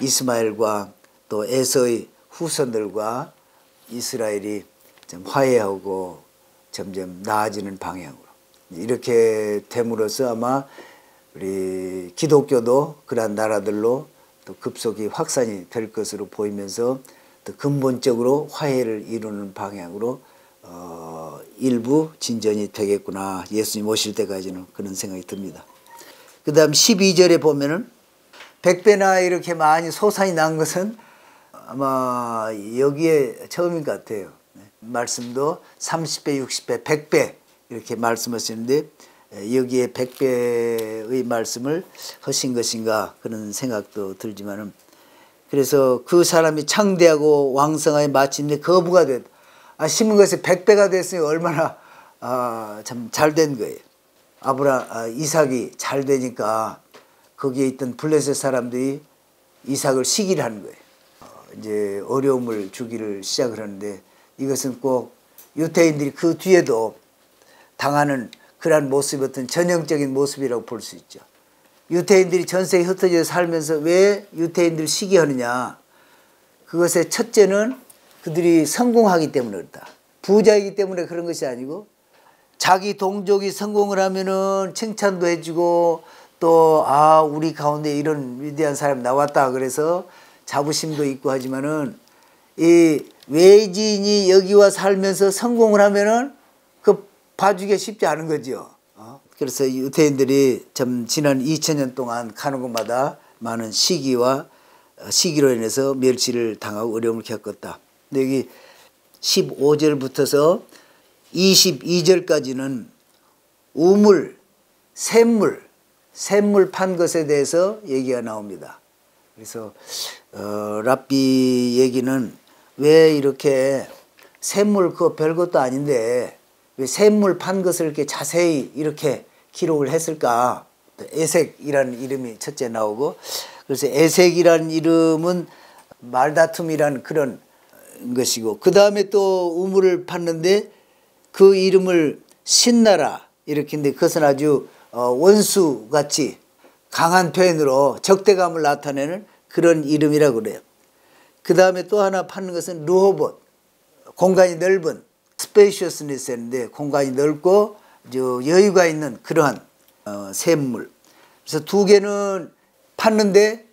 이스마엘과 또 에서의 후손들과 이스라엘이 좀 화해하고 점점 나아지는 방향으로 이렇게 됨으로써 아마 우리 기독교도 그러한 나라들로 또 급속히 확산이 될 것으로 보이면서 또 근본적으로 화해를 이루는 방향으로 일부 진전이 되겠구나. 예수님 오실 때까지는 그런 생각이 듭니다. 그 다음 12절에 보면은 100배나 이렇게 많이 소산이 난 것은 아마 여기에 처음인 것 같아요. 말씀도 30배, 60배, 100배 이렇게 말씀하시는데 여기에 100배의 말씀을 하신 것인가 그런 생각도 들지만은 그래서 그 사람이 창대하고 왕성하게 마침내 거부가 됐다. 심은 것이 100배가 됐으니 얼마나 참 잘 된 거예요. 이삭이 잘 되니까 거기에 있던 블레셋 사람들이 이삭을 시기를 하는 거예요. 이제 어려움을 주기를 시작을 하는데 이것은 꼭 유대인들이 그 뒤에도 당하는 그러한 모습이 어떤 전형적인 모습이라고 볼 수 있죠. 유대인들이 전 세계에 흩어져 살면서 왜 유대인들을 시기하느냐. 그것의 첫째는 그들이 성공하기 때문에 그렇다. 부자이기 때문에 그런 것이 아니고 자기 동족이 성공을 하면은 칭찬도 해주고 또 우리 가운데 이런 위대한 사람이 나왔다 그래서 자부심도 있고 하지만은 이 외지인이 여기 와 살면서 성공을 하면은 그 봐주기가 쉽지 않은 거죠. 그래서 유대인들이 참 지난 2000년 동안 가는 곳마다 많은 시기로 인해서 멸시를 당하고 어려움을 겪었다. 근데 여기 15절부터서 22절까지는 우물, 샘물 판 것에 대해서 얘기가 나옵니다. 그래서 랍비 얘기는 왜 이렇게 샘물 그거 별것도 아닌데 왜 샘물 판 것을 이렇게 자세히 이렇게 기록을 했을까? 에색이라는 이름이 첫째 나오고 그래서 에색이라는 이름은 말다툼이라는 그런 것이고 그 다음에 또 우물을 팠는데 그 이름을 신나라 이렇게 했는데 그것은 아주 원수같이 강한 표현으로 적대감을 나타내는 그런 이름이라고 그래요. 그 다음에 또 하나 파는 것은 르호봇, 공간이 넓은 스페이셔스니스인데 공간이 넓고 여유가 있는 그러한 샘물. 그래서 두 개는 팠는데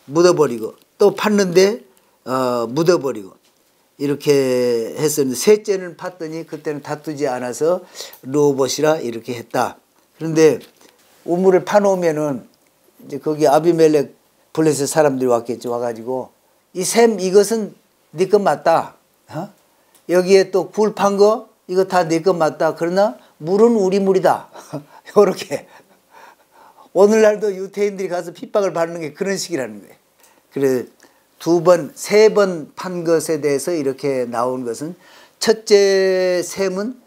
묻어버리고 또 팠는데 묻어버리고 이렇게 했었는데 셋째는 팠더니 그때는 다투지 않아서 르호봇이라 이렇게 했다. 그런데 우물을 파놓으면은 이제 거기 아비멜렉 블레셋 사람들이 왔겠지. 와가지고 이 샘 이것은 네 것 맞다. 여기에 또 굴 판 거 이거 다 네 것 맞다. 그러나 물은 우리 물이다. 요렇게 오늘날도 유태인들이 가서 핍박을 받는 게 그런 식이라는 거예요. 그래 두 번, 세 번 판 것에 대해서 이렇게 나온 것은 첫째 샘은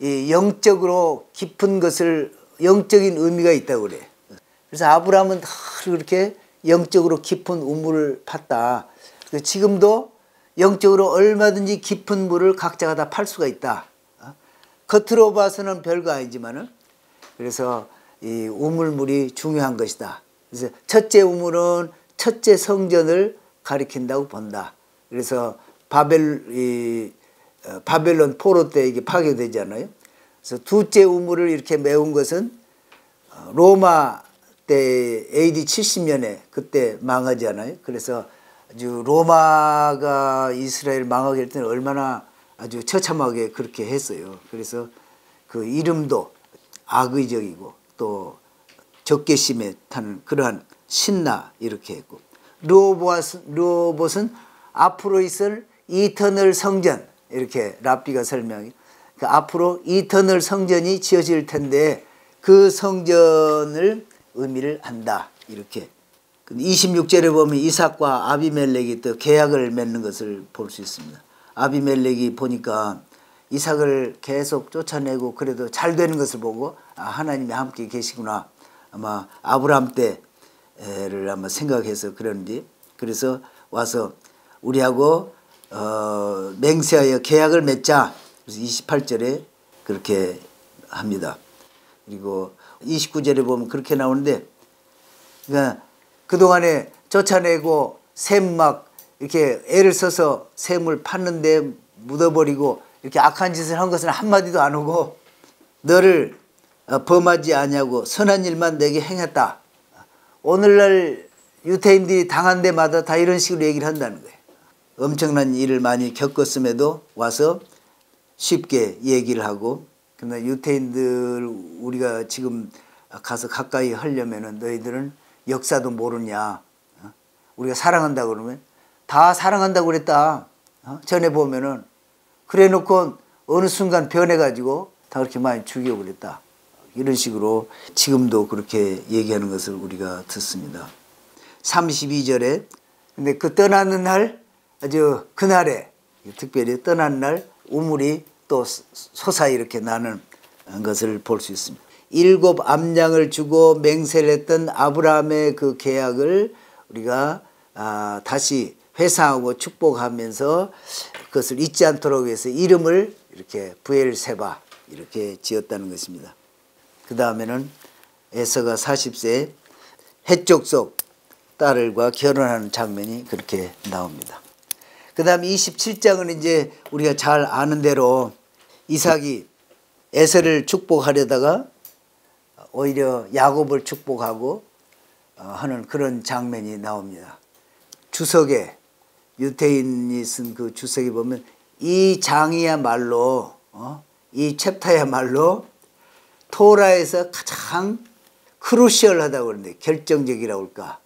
이 영적으로 깊은 것을 영적인 의미가 있다고 그래요. 그래서 아브라함은 그렇게 영적으로 깊은 우물을 팠다. 지금도 영적으로 얼마든지 깊은 물을 각자가 다 팔 수가 있다. 겉으로 봐서는 별거 아니지만은 그래서 이 우물물이 중요한 것이다. 그래서 첫째 우물은 첫째 성전을 가리킨다고 본다. 그래서 바벨론 포로 때 이게 파괴되잖아요. 그래서 둘째 우물을 이렇게 메운 것은 로마 때 AD 70년에 그때 망하잖아요. 그래서 아주 로마가 이스라엘 망하게 할 때는 얼마나 아주 처참하게 그렇게 했어요. 그래서 그 이름도 악의적이고 또 적개심에 타는 그러한 신나 이렇게 했고 르호봇은 앞으로 있을 이터널 성전 이렇게 랍비가 설명해. 그러니까 앞으로 이터널 성전이 지어질 텐데 그 성전을 의미를 한다 이렇게. 26절에 보면 이삭과 아비멜렉이 또 계약을 맺는 것을 볼 수 있습니다. 아비멜렉이 보니까 이삭을 계속 쫓아내고 그래도 잘 되는 것을 보고 하나님이 함께 계시구나. 아마 아브라함 때를 아마 생각해서 그런지 그래서 와서 우리하고 맹세하여 계약을 맺자. 그래서 28절에 그렇게 합니다. 그리고 29절에 보면 그렇게 나오는데 그러니까 그동안에 쫓아내고 샘 막 이렇게 애를 써서 샘을 팠는데 묻어버리고 이렇게 악한 짓을 한 것은 한마디도 안 하고 너를 범하지 아니하고 선한 일만 내게 행했다. 오늘날 유태인들이 당한 데마다 다 이런 식으로 얘기를 한다는 거예요. 엄청난 일을 많이 겪었음에도 와서 쉽게 얘기를 하고, 그러나 유태인들 우리가 지금 가서 가까이 하려면은 너희들은 역사도 모르냐. 우리가 사랑한다고 그러면 다 사랑한다고 그랬다. 전에 보면은 그래 놓고 어느 순간 변해가지고 다 그렇게 많이 죽이고 그랬다. 이런 식으로 지금도 그렇게 얘기하는 것을 우리가 듣습니다. 32절에 근데 그 떠나는 날 아주 그날에 특별히 떠나는 날 우물이 또 솟아 이렇게 나는 것을 볼 수 있습니다. 7 암양을 주고 맹세를 했던 아브라함의 그 계약을 우리가 다시 회상하고 축복하면서 그것을 잊지 않도록 해서 이름을 이렇게 부엘세바 이렇게 지었다는 것입니다. 그 다음에는 에서가 40세 해족속 딸과 결혼하는 장면이 그렇게 나옵니다. 그 다음 27장은 이제 우리가 잘 아는 대로 이삭이 에서를 축복하려다가 오히려 야곱을 축복하고 하는 그런 장면이 나옵니다. 주석에 유태인이 쓴 그 주석에 보면 이 장이야말로 이 챕터야말로 토라에서 가장 크루시얼하다고 그러는데 결정적이라고 할까.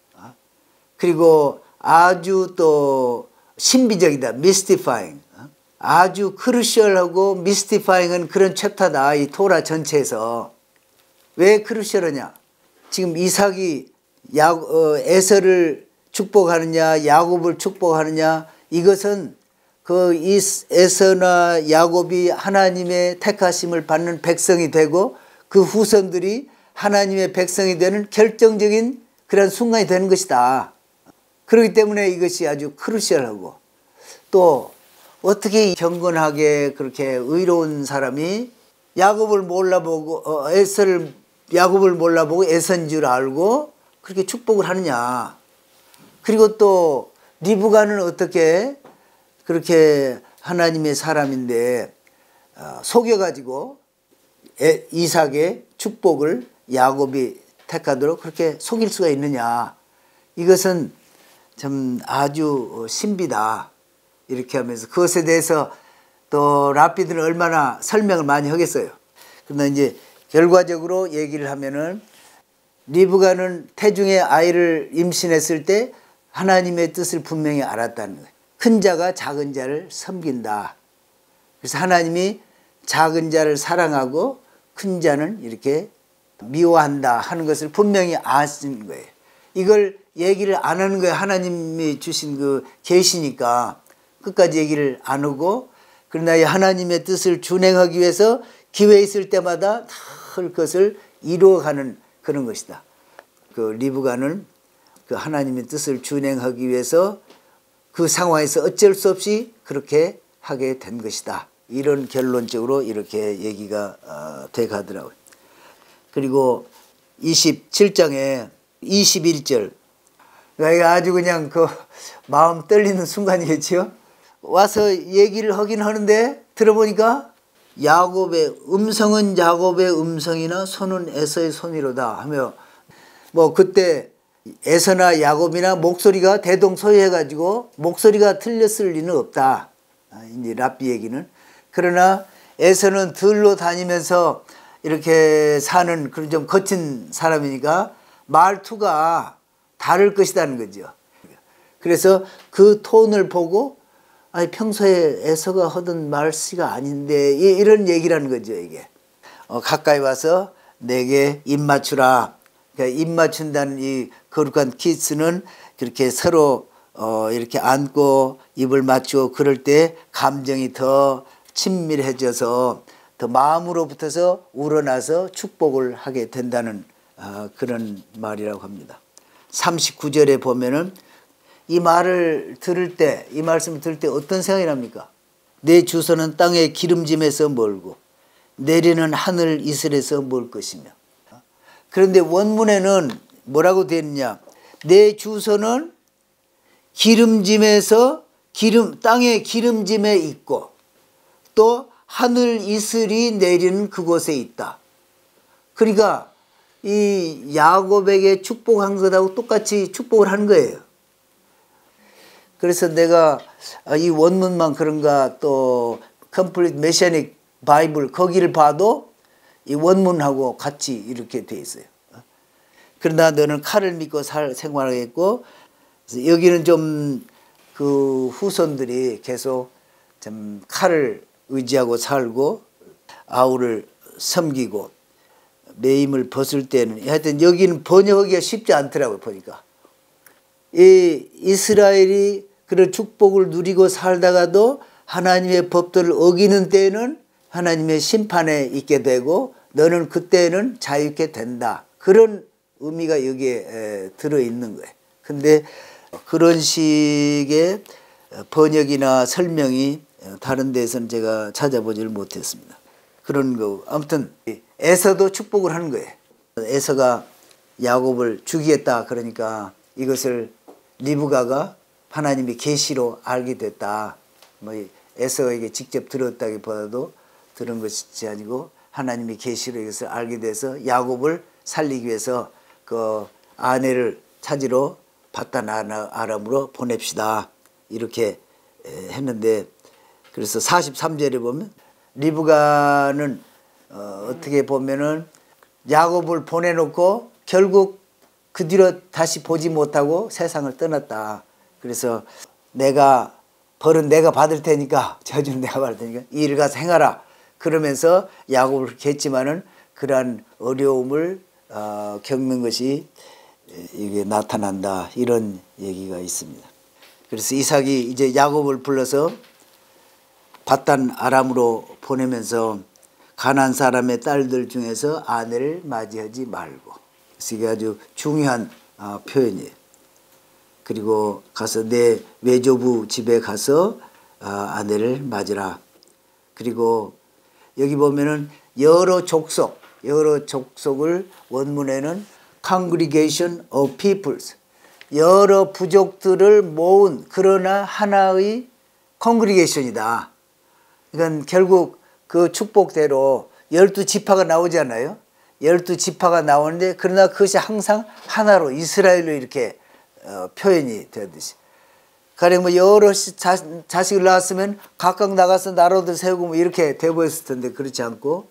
그리고 아주 또 신비적이다. 미스티파잉. 아주 크루시얼하고 미스티파잉은 그런 챕터다. 이 토라 전체에서. 왜 크루시얼하냐. 지금 이삭이 에서를 축복하느냐 야곱을 축복하느냐 이것은 그 에서나 야곱이 하나님의 택하심을 받는 백성이 되고 그 후손들이 하나님의 백성이 되는 결정적인 그런 순간이 되는 것이다. 그렇기 때문에 이것이 아주 크루시얼하고 또 어떻게 경건하게 그렇게 의로운 사람이 야곱을 몰라보고 야곱을 몰라보고 에서인 줄 알고 그렇게 축복을 하느냐. 그리고 또 리브가는 어떻게 그렇게 하나님의 사람인데 속여가지고 이삭의 축복을 야곱이 택하도록 그렇게 속일 수가 있느냐. 이것은 참 아주 신비다. 이렇게 하면서 그것에 대해서 또 랍비들은 얼마나 설명을 많이 하겠어요. 그러나 이제 결과적으로 얘기를 하면은 리브가는 태중의 아이를 임신했을 때 하나님의 뜻을 분명히 알았다는 거예요. 큰 자가 작은 자를 섬긴다. 그래서 하나님이 작은 자를 사랑하고 큰 자는 이렇게 미워한다 하는 것을 분명히 아신 거예요. 이걸 얘기를 안 하는 거예요. 하나님이 주신 그 계시니까 끝까지 얘기를 안 하고 그러나 이 하나님의 뜻을 준행하기 위해서 기회 있을 때마다 다 그것을 이루어가는 그런 것이다. 그 리브가는 그 하나님의 뜻을 준행하기 위해서 그 상황에서 어쩔 수 없이 그렇게 하게 된 것이다. 이런 결론적으로 이렇게 얘기가 돼 가더라고요. 그리고 27장에 21절. 그러니까 아주 그냥 그 마음 떨리는 순간이겠지요. 와서 얘기를 하긴 하는데 들어보니까 야곱의 음성은 야곱의 음성이나 손은 에서의 손이로다 하며 뭐 그때 에서나 야곱이나 목소리가 대동소이해가지고 목소리가 틀렸을 리는 없다. 이제 랍비 얘기는. 그러나 에서는 들로 다니면서 이렇게 사는 그런 좀 거친 사람이니까 말투가 다를 것이라는 거죠. 그래서 그 톤을 보고 아니 평소에 에서가 하던 말씨가 아닌데 이런 얘기라는 거죠. 이게 가까이 와서 내게 입 맞추라. 그러니까 입 맞춘다는 이 거룩한 키스는 그렇게 서로 이렇게 안고 입을 맞추고 그럴 때 감정이 더 친밀해져서 더 마음으로 붙어서 우러나서 축복을 하게 된다는 그런 말이라고 합니다. 39절에 보면은 이 말을 들을 때, 이 말씀을 들을 때 어떤 생각이 납니까? 내 주소는 땅의 기름짐에서 멀고 내리는 하늘 이슬에서 멀 것이며. 그런데 원문에는 뭐라고 되어 있느냐? 내 주소는 기름짐에서 땅의 기름짐에 있고 또 하늘 이슬이 내리는 그곳에 있다. 그러니까 이 야곱에게 축복한 것하고 똑같이 축복을 한 거예요. 그래서 내가 이 원문만 그런가 또 Complete Messianic Bible 거기를 봐도 이 원문하고 같이 이렇게 돼 있어요. 그러나 너는 칼을 믿고 생활하겠고, 여기는 좀 그 후손들이 계속 좀 칼을 의지하고 살고 아우를 섬기고 매임을 벗을 때는 하여튼 여기는 번역하기가 쉽지 않더라고요. 보니까 이 이스라엘이 그런 축복을 누리고 살다가도 하나님의 법도를 어기는 때에는 하나님의 심판에 있게 되고 너는 그때는 자유케 된다. 그런 의미가 여기에 들어있는 거예요. 근데 그런 식의 번역이나 설명이 다른 데서는 제가 찾아보지를 못했습니다. 그런 거 아무튼 에서도 축복을 하는 거예요. 에서가 야곱을 죽이겠다 그러니까 이것을 리브가가 하나님의 계시로 알게 됐다. 뭐 에서에게 직접 들었다기보다도 들은 것이 아니고 하나님의 계시로 이것을 알게 돼서 야곱을 살리기 위해서 그 아내를 찾으러 바단 아람으로 보냅시다. 이렇게 했는데 그래서 43절에 보면 리브가는 어떻게 보면은 야곱을 보내놓고 결국 그 뒤로 다시 보지 못하고 세상을 떠났다. 그래서 벌은 내가 받을 테니까 저주는 내가 받을 테니까 이 일을 가서 행하라. 그러면서 야곱을 그렇게 했지만은 그러한 어려움을 겪는 것이 이게 나타난다. 이런 얘기가 있습니다. 그래서 이삭이 이제 야곱을 불러서 바단 아람으로 보내면서 가나안 사람의 딸들 중에서 아내를 맞이하지 말고. 그래서 이게 아주 중요한 표현이에요. 그리고 가서 내 외조부 집에 가서 아내를 맞으라. 그리고 여기 보면은 여러 족속을 원문에는 congregation of peoples, 여러 부족들을 모은 그러나 하나의 congregation이다. 그러니까 결국 그 축복대로 12지파가 나오잖아요. 12지파가 나오는데 그러나 그것이 항상 하나로 이스라엘로 이렇게 표현이 되듯이. 가령 뭐 여러 자식을 낳았으면 각각 나가서 나라들 세우고 뭐 이렇게 되어버렸을 텐데 그렇지 않고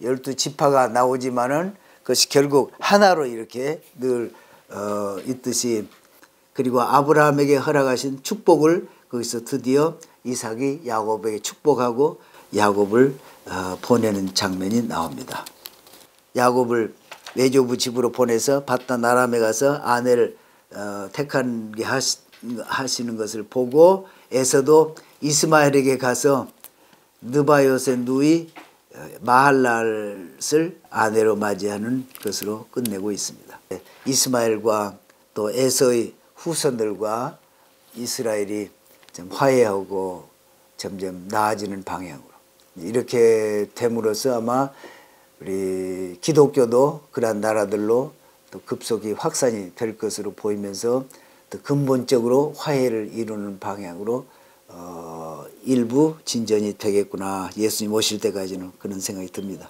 12지파가 나오지만은 그것이 결국 하나로 이렇게 늘 있듯이. 그리고 아브라함에게 허락하신 축복을 거기서 드디어 이삭이 야곱에게 축복하고 야곱을 보내는 장면이 나옵니다. 야곱을 외조부 집으로 보내서 바단 아람에 가서 아내를 택하게 하시는 것을 보고 에서도 이스마엘에게 가서 느바요의 누이 마할랄을 아내로 맞이하는 것으로 끝내고 있습니다. 이스마엘과 또 에서의 후손들과 이스라엘이 좀 화해하고 점점 나아지는 방향으로 이렇게 됨으로써 아마 우리 기독교도 그러한 나라들로 또 급속히 확산이 될 것으로 보이면서 또 근본적으로 화해를 이루는 방향으로 일부 진전이 되겠구나. 예수님 오실 때까지는 그런 생각이 듭니다.